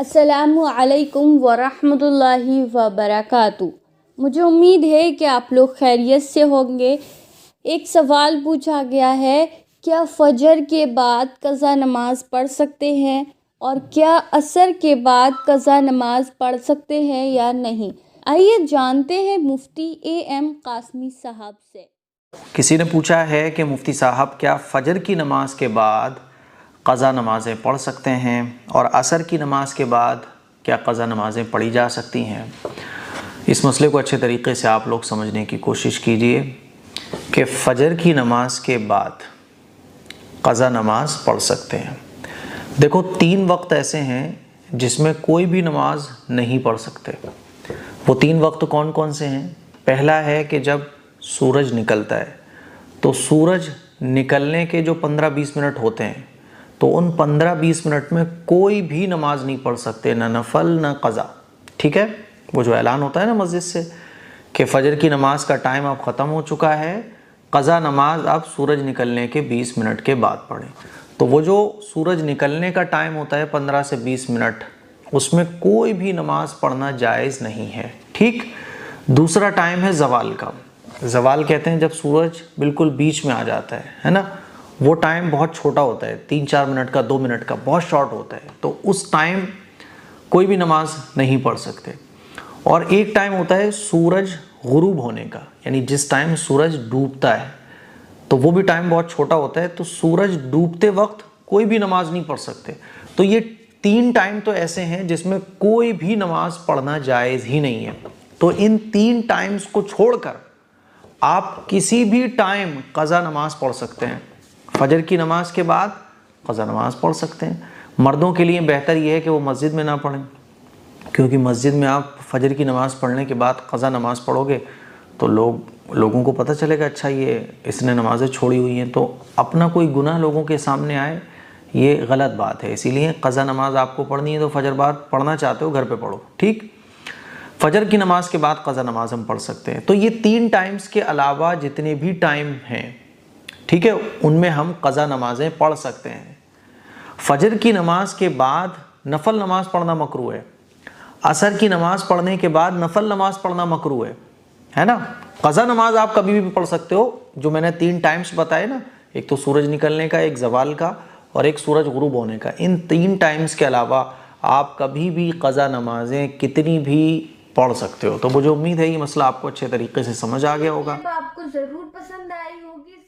السلام علیکم ورحمۃ اللہ وبرکاتہ۔ مجھے امید ہے کہ آپ لوگ خیریت سے ہوں گے۔ ایک سوال پوچھا گیا ہے، کیا فجر کے بعد قضا نماز پڑھ سکتے ہیں اور کیا عصر کے بعد قضا نماز پڑھ سکتے ہیں یا نہیں؟ آئیے جانتے ہیں مفتی ایم قاسمی صاحب سے۔ کسی نے پوچھا ہے کہ مفتی صاحب کیا فجر کی نماز کے بعد قضا نمازیں پڑھ سکتے ہیں اور عصر کی نماز کے بعد کیا قضا نمازیں پڑھی جا سکتی ہیں؟ اس مسئلے کو اچھے طریقے سے آپ لوگ سمجھنے کی کوشش کیجئے کہ فجر کی نماز کے بعد قضا نماز پڑھ سکتے ہیں۔ دیکھو 3 وقت ایسے ہیں جس میں کوئی بھی نماز نہیں پڑھ سکتے۔ وہ 3 وقت کون کون سے ہیں؟ پہلا ہے کہ جب سورج نکلتا ہے تو سورج نکلنے کے جو 15-20 منٹ ہوتے ہیں تو ان 15-20 منٹ میں کوئی بھی نماز نہیں پڑھ سکتے، نہ نفل نہ قضا، ٹھیک ہے؟ وہ جو اعلان ہوتا ہے نا مسجد سے کہ فجر کی نماز کا ٹائم اب ختم ہو چکا ہے، قضا نماز اب سورج نکلنے کے 20 منٹ کے بعد پڑھیں، تو وہ جو سورج نکلنے کا ٹائم ہوتا ہے 15 سے 20 منٹ، اس میں کوئی بھی نماز پڑھنا جائز نہیں ہے، ٹھیک؟ دوسرا ٹائم ہے زوال کا۔ زوال کہتے ہیں جب سورج بالکل بیچ میں آ جاتا ہے نا، وہ ٹائم بہت چھوٹا ہوتا ہے، 3-4 منٹ کا، 2 منٹ کا، بہت شارٹ ہوتا ہے، تو اس ٹائم کوئی بھی نماز نہیں پڑھ سکتے۔ اور ایک ٹائم ہوتا ہے سورج غروب ہونے کا، یعنی جس ٹائم سورج ڈوبتا ہے، تو وہ بھی ٹائم بہت چھوٹا ہوتا ہے، تو سورج ڈوبتے وقت کوئی بھی نماز نہیں پڑھ سکتے۔ تو یہ 3 ٹائم تو ایسے ہیں جس میں کوئی بھی نماز پڑھنا جائز ہی نہیں ہے۔ تو ان 3 ٹائمز کو چھوڑ کر آپ کسی بھی ٹائم قضا نماز پڑھ سکتے ہیں۔ فجر کی نماز کے بعد قضا نماز پڑھ سکتے ہیں۔ مردوں کے لیے بہتر یہ ہے کہ وہ مسجد میں نہ پڑھیں، کیونکہ مسجد میں آپ فجر کی نماز پڑھنے کے بعد قضا نماز پڑھو گے تو لوگوں کو پتہ چلے گا اچھا اس نے نمازیں چھوڑی ہوئی ہیں، تو اپنا کوئی گناہ لوگوں کے سامنے آئے، یہ غلط بات ہے۔ اسی لیے قضا نماز آپ کو پڑھنی ہے تو فجر بعد پڑھنا چاہتے ہو گھر پہ پڑھو، ٹھیک؟ فجر کی نماز کے بعد قضا نماز ہم پڑھ سکتے ہیں۔ تو یہ 3 ٹائمز کے علاوہ جتنے بھی ٹائم ہیں، ٹھیک ہے، ان میں ہم قضا نمازیں پڑھ سکتے ہیں۔ فجر کی نماز کے بعد نفل نماز پڑھنا مکروہ ہے، عصر کی نماز پڑھنے کے بعد نفل نماز پڑھنا مکروہ ہے نا؟ قضا نماز آپ کبھی بھی پڑھ سکتے ہو، جو میں نے 3 ٹائمز بتائے نا، ایک تو سورج نکلنے کا، ایک زوال کا اور ایک سورج غروب ہونے کا۔ ان 3 ٹائمز کے علاوہ آپ کبھی بھی قضا نمازیں کتنی بھی پڑھ سکتے ہو۔ تو مجھے امید ہے یہ مسئلہ آپ کو اچھے طریقے سے سمجھ آ گیا ہوگا۔ آپ کو ضرور پسند آئی ہوگی۔